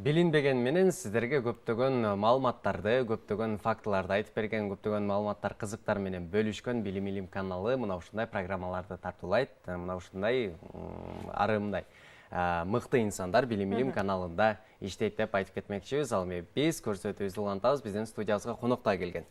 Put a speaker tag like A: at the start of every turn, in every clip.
A: Билинбеген менен сиздерге көптөгөн маалыматтарды, көптөгөн фактыларды айтып берген, көптөгөн маалыматтар, кызыктар менен бөлүшкөн Билим Илим каналы мына ушундай программаларды тартуулайт. Мына ушундай арымдай мыкты инсандар Билим Илим каналында иштейт деп айтып кетмекчибиз. Ал эми биз көрсөтүүбүздү улантабыз. Биздин студиябызга коноктой келген.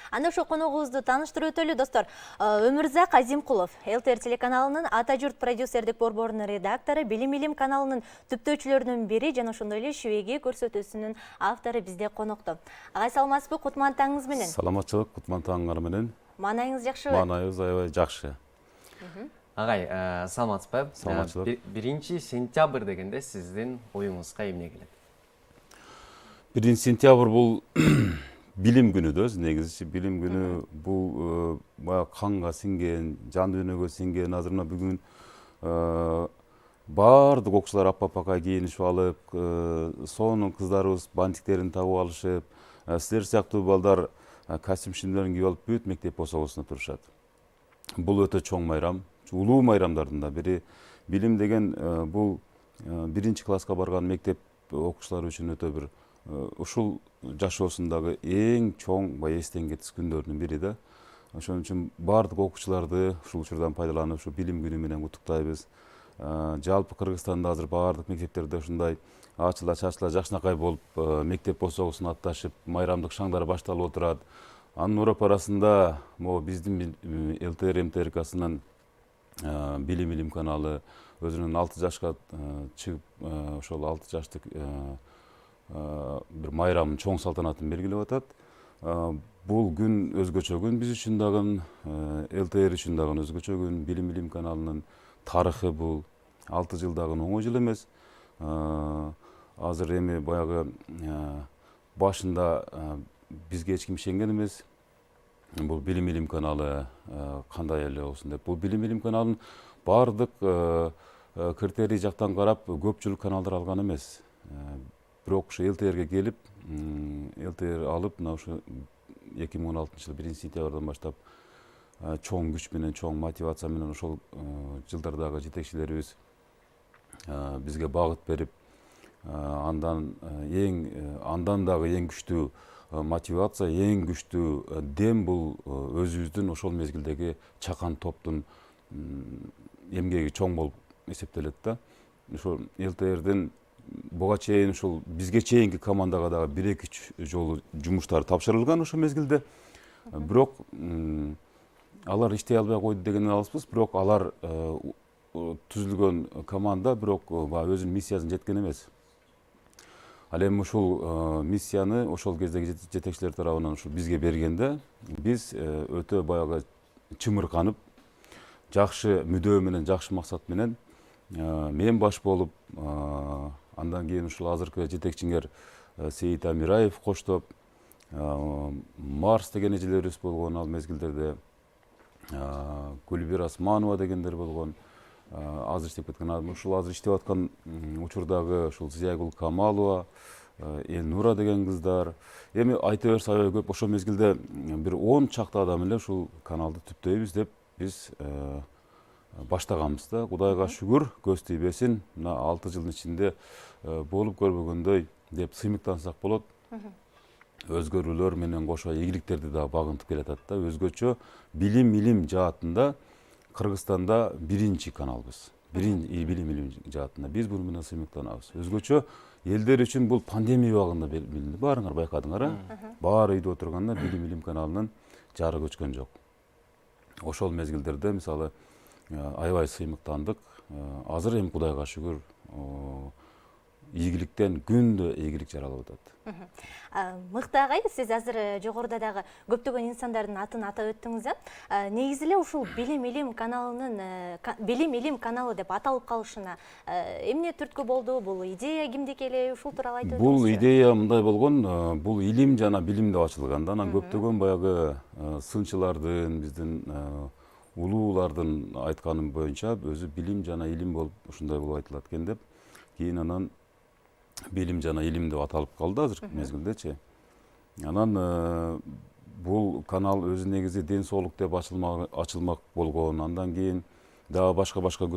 B: Анда ошо коногубузду тааныштырып өтөлү, достор. Өмүрзак Азимкулов, ЛТР телеканалынын Ата журт продюсердик борборунун редактору, Билим Илим каналынын түптөөчүлөрүнүн бири жана ошондой эле Шүеги көрсөтүүсүнүн автору бизде конокто. Агай, саламатсызбы? Кутман таңыңыз менен.
C: Саламатчылык, кутман таңыңар менен.
B: Маанайыңыз жакшыбы?
C: Маанайыбыз аябай жакшы.
A: Агай, саламатсызбы?
C: Саламатчылык.
A: 1 сентябрь дегенде сиздин оюңузга эмне келет?
C: 1 сентябрь бул билим күнү да, негизи билим күнү бул бая канга сиңген, жан дүйнөгө сиңген, азыр мына бүгүн баардык окуучулар апа-апакай кийинишип алып, сонун кыздарыбыз бантиктерин табып алышып, силер сыяктуу балдар костюм кийимдерин кийип алып бүт мектеп босогосуна турушат. Бул өтө чоң майрам, улуу майрамдардын да бири. Билим деген бул 1 класска барган мектеп окуучулары үчүн өтө бир ушул жашоосундагы эң чоң бай эстен кеткис күндөрдүн бири да. Ошон үчүн баардык окуучуларды ушул учурдан пайдаланып, ушу билим күнү менен куттуктайбыз. Жалпы Кыргызстанда азыр баардык мектептерде ушундай ачыла чачыла жакшынакай болуп, мектеп босогосуна атташып, майрамдык шаңдар башталып отурат. Анын урап арасында могу биздин ЛТР МТРКсынын Билим Илим каналы өзүнүн 6 жашка чыгып, ошол 6 жаштык бир майрамын чоң салтанатын белгилеп атат. Бул күн өзгөчө күн биз үчүн дагы, ЛТР үчүн дагы өзгөчө күн. Билим Илим каналынын тарыхы бул 6 жыл дагы оңой жыл эмес. Азыр эми баягы башында бизге эч ким ишенген эмес. Бул Билим Илим каналы кандай эле болсун деп. Бул Билим Илим каналынын баардык критерий жактан карап көпчүлүк каналдар алган эмес. Бирок ушу ЛТРге келип, ЛТР алып, мына ушу 2016 жылы 1 сентябрдан баштап чоң күч менен, чоң мотивация менен ошол жылдардагы жетекчилерибиз бизге багыт берип, андан дагы эң күчтүү мотивация, эң күчтүү дем бул өзүбүздүн ошол мезгилдеги чакан топтун эмгеги чоң болуп эсептелет да. Ошол ЛТРдин буга чейин ушул бизге чейинки командага дагы 1-2 жолу жумуштар тапшырылган ошол мезгилде. Бирок алар иштей албай койду дегенден алыспыз, бирок алар түзүлгөн команда бирок өзүнүн миссиясын жеткен эмес. Ал эми ушул миссияны ошол кездеги жетекчилер тарабынан ушул бизге бергенде, биз өтө баягы чымырканып, жакшы мүдөө менен, жакшы максат менен мен баш болуп, андан кийин ушул азыркы жетекчиңер Сейит Амираев коштоп, Марс деген эжелерибиз болгон ал мезгилдерде, Гүлбир Асманова дегендер болгон, азыр иштеп кеткен адам. Ушул азыр иштеп аткан учурдагы ушул Зиягүл Камалова, Элнура деген кыздар. Эми айта берсе аябай көп. Ошол мезгилде бир 10 чакты адам эле ушул каналды түптөйбүз деп биз баштаганбыз да. Кудайга шүгүр, көз тийбесин, мына 6 жылдын ичинде болуп көрбөгөндөй деп сыймыктансак болот. Өзгөрүүлөр менен кошо ийгиликтерди да багынтып келатат да. Өзгөчө билим илим жаатында Кыргызстанда 1 каналбыз. Билим илим жаатында биз буну менен сыймыктанабыз. Өзгөчө элдер үчүн бул пандемия убагында билинди. Баарыңар байкадыңар, баары үйдө отурганда Билим Илим каналынын жары көчкөн жок. Ошол мезгилдерде мисалы аябай сыймыктандык. Азыр эми Кудайга шүгүр ийгиликтен күндө ийгилик жаралып атат.
B: Мыкты агай, сиз азыр жогоруда дагы көптөгөн инсандардын атын атап өттүңүз. Негизи эле ушул Билим Илим каналы деп аталып калышына эмне түрткү болду? Бул идея кимдики эле? Ушул тууралуу айтып өтүңүзчү.
C: Бул идея мындай болгон, бул илим жана билим деп ачылган да. Анан көптөгөн баягы сынчылардын, биздин улуулардын айтканы боюнча өзү билим жана илим болуп ушундай болуп айтылат экен деп. Кийин анан билим жана илим деп аталып калды азыркы мезгилдечи. Анан бул канал өзү негизи ден соолук деп ачылмак болгон. Андан кийин дагы башка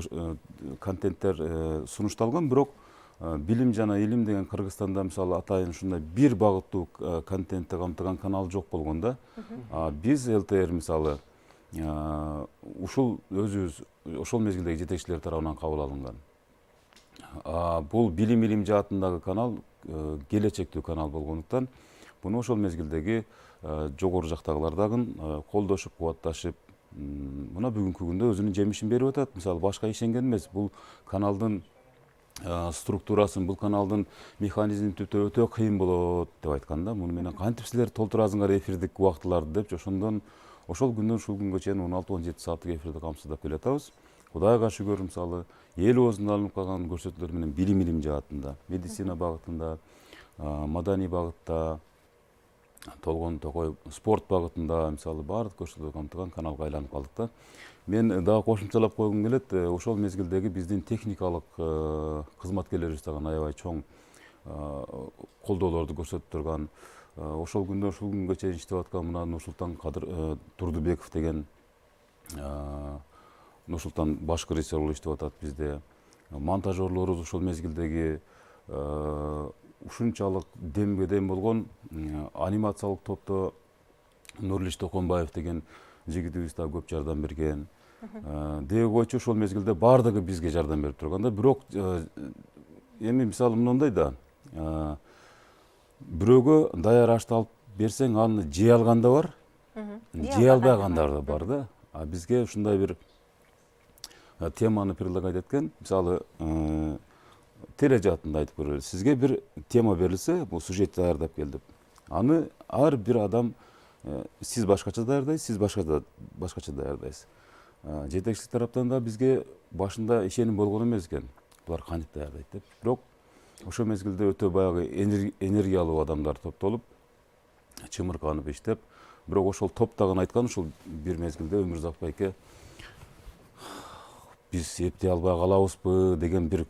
C: контенттер сунушталган, бирок Билим жана илим деген Кыргызстанда мисалы атайын ушундай бир багыттуу контентти камтыган канал жок болгондо, биз ЛТР мисалы ушул өзүбүз ошол мезгилдеги жетекчилер тарабынан кабыл алынган. Бул билим илим жаатындагы канал келечектүү канал болгондуктан буну ошол мезгилдеги жогору жактагылар дагы колдошуп, кубатташып, мына бүгүнкү күндө өзүнүн жемишин берип атат. Мисалы башка ишенген эмес. Бул каналдын структурасын, бул каналдын механизмин түптөө өтө кыйын болот деп айтканда, муну менен кантип силер толтурасыңар эфирдик убактыларды деп, ошондон ошол күндөн ушул күнгө чейин 16-17 сааттык эфирди камсыздап келатабыз. Кудайга шүгүр, мисалы эл оозунда алынып калган көрсөтүүлөр менен билим илим жаатында, медицина багытында, маданий багытта, толгон токой спорт багытында мисалы баардык көрсөтүүлөр камтыган каналга айланып калдык да. Мен дагы кошумчалап койгум келет, ошол мезгилдеги биздин техникалык кызматкерлерибиз дагы аябай чоң колдоолорду көрсөтүп турган, ошол күндөн ушул күнгө чейин иштеп аткан мына Нурсултан Турдубеков деген Нурсултан башкы режиссер болуп иштеп атат бизде. Монтажерлорубуз ошол мезгилдеги ушунчалык демге дем болгон анимациялык топто Нурлиш Токонбаев деген жигитибиз да көп жардам берген. Деги койчу ошол мезгилде баардыгы бизге жардам берип турганда, бирок эми мисалы мындай да, бирөөгө даяр ашты алып берсең, аны жей алган да бар, жей албагандар да бар да. Бизге ушундай бир теманы предлагать эткен. Мисалы теле жаатында айтып көрөлү. Сизге бир тема берилсе, бул сюжет даярдап кел деп. Аны ар бир адам сиз башкача даярдайсыз, сиз башкача даярдайсыз. Жетекчилик тараптан да бизге башында ишеним болгон эмес экен. Булар кантип даярдайт деп. Бирок ошол мезгилде өтө баягы энергиялуу адамдар топтолуп, чымырканып иштеп, бирок ошол топтагын айткан ушул бир мезгилде Өмүрзак байке биз эптей албай калабызбы деген бир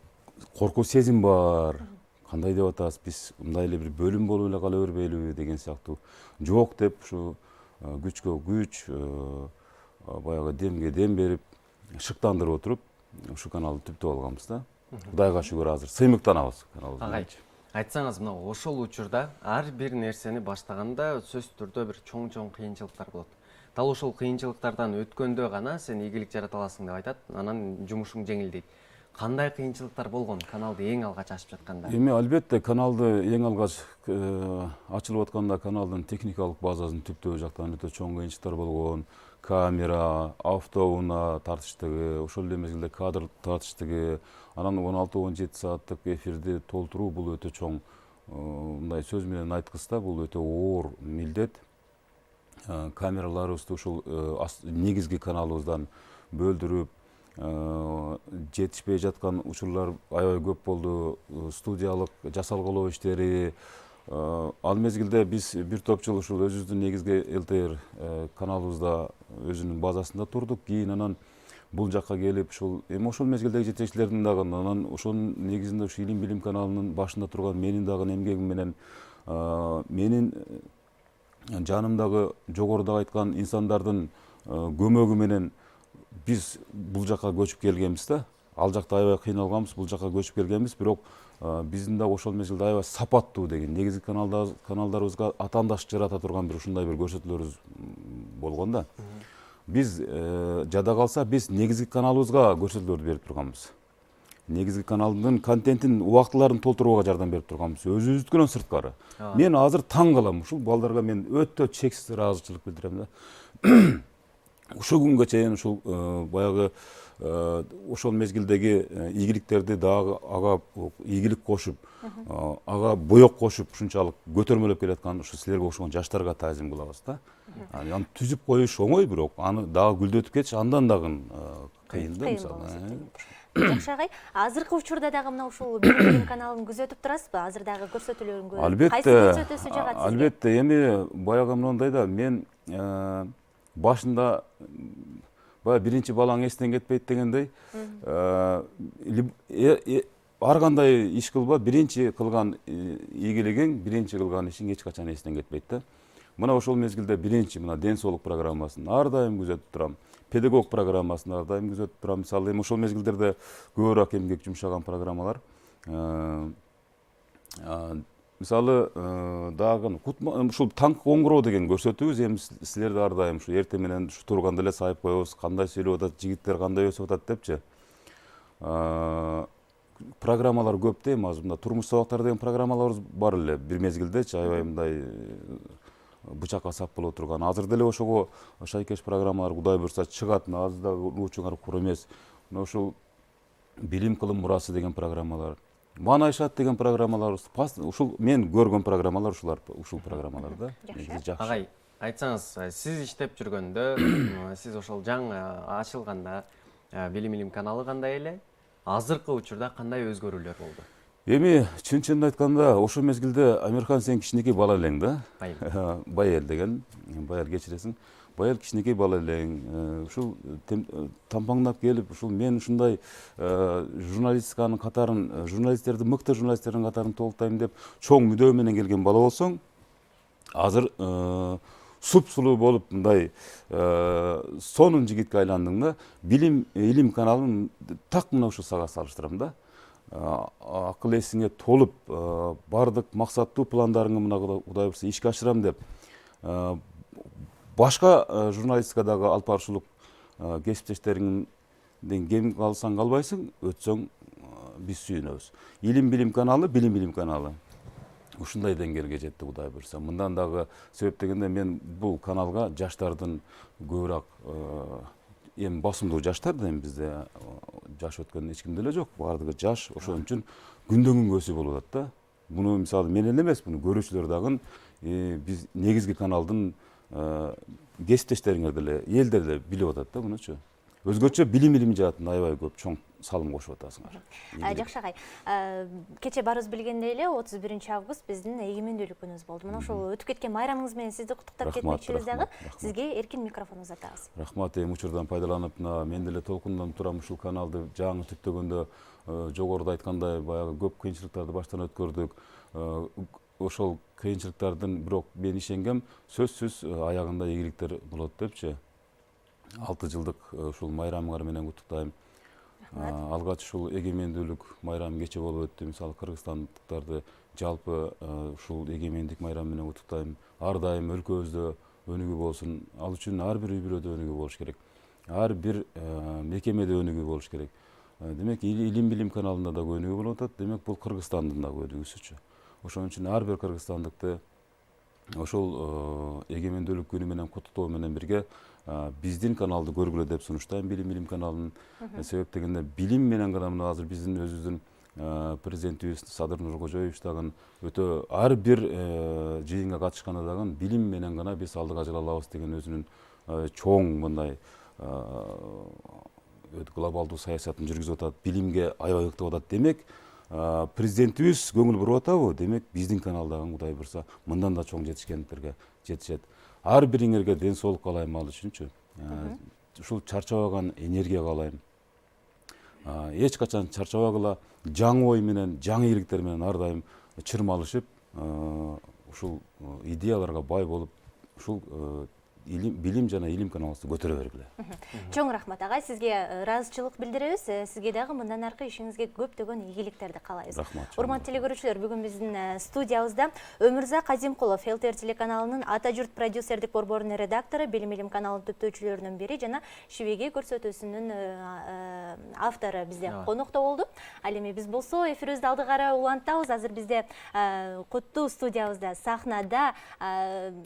C: коркуу сезим бар. Кандай деп атабыз, биз мындай эле бир бөлүм болуп эле кала бербейлиби деген сыяктуу. Жок деп ушу күчкө күч, баягы демге дем берип, шыктандырып отуруп, ушу каналды түптөп алганбыз да. Кудайга шүгүр азыр сыймыктанабыз каналыбыз.
A: Агай, айтсаңыз, мына ошол учурда ар бир нерсени баштаганда сөзсүз түрдө бир чоң кыйынчылыктар болот. Дал ошол кыйынчылыктардан өткөндө гана сен ийгилик жарата аласың деп айтат, анан жумушуң жеңилдейт. Кандай кыйынчылыктар болгон каналды эң алгач ачып жатканда?
C: Эми албетте каналды эң алгач ачылып атканда каналдын техникалык базасын түптөө жактан өтө чоң кыйынчылыктар болгон. Камера, автоунаа тартыштыгы, ошол эле мезгилде кадр тартыштыгы, анан 16-17 сааттык эфирди толтуруу бул өтө чоң, мындай сөз менен айткыста, бул өтө оор милдет. Камераларыбызды ушул негизги каналыбыздан бөлдүрүп, жетишпей жаткан учурлар аябай көп болду. Студиялык жасалгылоо иштери, ал мезгилде биз бир топ жыл ушул өзүбүздүн негизги ЛТР каналыбызда өзүнүн базасында турдук. Кийин анан бул жакка келип, эми ошол мезгилдеги жетекчилердин дагы, анан ошонун негизинде ушу илим билим каналынын башында турган менин дагы эмгегим менен, менин жанымдагы жогоруда айткан инсандардын көмөгү менен биз бул жакка көчүп келгенбиз да. Ал жакта аябай кыйналганбыз, бул жакка көчүп келгенбиз, бирок биздин дагы ошол мезгилде аябай сапаттуу деген негизги каналдарыбызга атаандаш жарата турган бир ушундай бир көрсөтүүлөрүбүз болгон да. Биз жада калса, биз негизги каналыбызга көрсөтүүлөрдү берип турганбыз. Негизги каналдын контентин, убактыларын толтурууга жардам берип турганбыз, өзүбүздүкүнөн сырткары. Мен азыр таң калам, ушул балдарга мен өтө чексиз ыраазычылык билдирем да. Ушул күнгө чейин ушул баягы ошол мезгилдеги ийгиликтерди дагы ага ийгилик кошуп, ага боек кошуп, ушунчалык көтөрмөлөп келаткан ушу силерге окшогон жаштарга таазим кылабыз да. Аны түзүп коюш оңой, бирок аны дагы гүлдөтүп кетиш андан дагы кыйын да, мисалы.
B: Жакшы агай, азыркы учурда дагы мына ушул билим каналын күзөтүп турасызбы? Азыр дагы көрсөтүүлөрүн кайсы көрсөтүүсү жагат сизге?
C: Албетте, эми баягы мындай да, мен башында биринчи балаң эстен кетпейт дегендей, ар кандай иш кылба, биринчи кылган ийгилигиң, биринчи кылган ишиң эч качан эстен кетпейт да. Мына ошол мезгилде биринчи мына ден соолук программасын ар дайым күзөтүп турам. Педагог программасын ар дайым күзөтүп турам. Мисалы, эми ошол мезгилдерде көбүрөөк эмгек жумшаган программалар. Мисалы, дагы ушул танк коңгуроо деген көрсөтүүбүз, эми силерди ар дайым ушу эртең менен ушу турганда эле сайып коебуз, кандай сүйлөп атат, жигиттер кандай өсүп атат депчи. Программалар көп да, эми азыр мында турмуш сабактары деген программаларыбыз бар эле, бир мезгилдечи аябай мындай бычакка сап боло турган. Азыр деле ошого шайкеш программалар Кудай буйрса чыгат, азыр дагы улуучуңар кур эмес. Мына ушул билим кылым мурасы деген программалар, Манайшат деген программалар, ушул мен көргөн программалар ушул программалар да. Жакшы.
A: Агай, айтсаңыз, сиз иштеп жүргөндө, сиз ошол жаңы ачылганда Билим Илим каналы кандай эле? Азыркы учурда кандай өзгөрүүлөр болду?
C: Эми чын айтканда, ошол мезгилде Амирхан сен кичинекей бала элең да. Байел деген, байел кечиресиң. Байел кичинекей бала элең. Ушул тампаңдап келип, ушул мен ушундай журналистиканын катарын, журналисттерди, мыкты журналисттердин катарын толуктайм деп чоң мүдөө менен келген бала болсоң, азыр суп-сулуу болуп мындай сонун жигитке айландың да. Билим Илим каналын так мына ушу сага салыштырам да. Акыл эсиңе толуп, бардык максаттуу пландарыңы мына Кудай буйрса ишке ашырам деп, башка журналистикадагы алып барушулук кесиптештериңден кем калсаң калбайсың, өтсөң биз сүйүнөбүз. Илим Билим каналы, Билим Илим каналы ушундай деңгээлге жетти Кудай буйрса. Мындан дагы себеп дегенде мен бул каналга жаштардын көбүрөөк, эми басымдуу жаштар да, эми бизде жаш өткөн эч ким деле жок, баардыгы жаш, ошон үчүн күндөн күнгө өсүп болуп атат да. Муну мисалы мен эле эмес, муну көрүүчүлөр дагы биз негизги каналдын кесиптештериңер деле, элдер деле билип атат да мунучу. Өзгөчө билим илим жаатын аябай көп чоң салым кошуп атасыңар.
B: Жакшы агай. Кече барыбыз билгендей эле 31 август биздин эгемендүүлүк күнүбүз болду. Мына ошол өтүп кеткен майрамыңыз менен сизди куттуктап кетмекчибиз дагы. Сизге эркин микрофон узатабыз.
C: Рахмат, эми учурдан пайдаланып, мен деле толкунданып турам ушул каналды жаңы түптөгөндө, жогоруда айткандай баягы көп кыйынчылыктарды баштан өткөрдүк. Ошол кыйынчылыктардын бирок мен ишенгем, сөзсүз аягында ийгиликтер болот депчи. 6 жылдык ушул майрамыңар менен куттуктайм. Алгач ушул эгемендүүлүк майрамы кече болуп өттү. Мисалы кыргызстандыктарды жалпы ушул эгемендик майрамы менен куттуктайм. Ар дайым өлкөбүздө өнүгүү болсун. Ал үчүн ар бир үй бүлөдө өнүгүү болуш керек. Ар бир мекемеде өнүгүү болуш керек. Демек Илим Билим каналында да өнүгүү болуп атат. Демек бул Кыргызстандын да өнүгүүсүчү. Ошон үчүн ар бир кыргызстандыкты ошол эгемендүүлүк күнү менен куттуктоо менен бирге биздин каналды көргүлө деп сунуштайм, Билим Илим каналын. Себеп дегенде билим менен гана мына азыр биздин өзүбүздүн президентибиз Садыр Нуркожоевич дагы өтө ар бир жыйынга катышканда дагы билим менен гана биз алдыга жыла алабыз деген өзүнүн чоң мындай глобалдуу саясатын жүргүзүп атат. Билимге аябай ыктап атат. Демек президентибиз көңүл буруп атабы? Демек биздин каналдагы Кудай буйрса мындан да чоң жетишкендиктерге жетишет. Ар бириңерге ден соолук каалайм ал үчүнчү. Ушул чарчабаган энергия каалайм. Эч качан чарчабагыла, жаңы ой менен, жаңы ийгиликтер менен ар дайым чырмалышып, ушул идеяларга бай болуп, ушул билим жана илим каналыбызды көтөрө бергиле.
B: Чоң рахмат агай, сизге ыраазычылык билдиребиз. Сизге дагы мындан аркы ишиңизге көптөгөн ийгиликтерди каалайбыз. Урматтуу телекөрүүчүлөр, бүгүн биздин студиябызда Өмүрзак Казимкулов, ЛТР телеканалынын Ата журт продюсердик борборунун редактору, Билим Илим каналынын түптөөчүлөрүнүн бири жана Шүбегей көрсөтүүсүнүн автору бизде конокто болду. Ал эми биз болсо эфирибизди алдыгара улантабыз. Азыр бизде куттуу студиябызда сахнада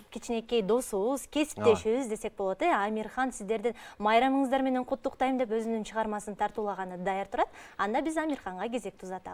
B: кичинекей досубуз, кесиптешибиз десек болот. Амирхан сиздердин майрамыңыздар менен куттуктайм деп өзүнүн чыгармасын тартуулаганы даяр турат. Анда биз Амирханга кезекти узатабыз.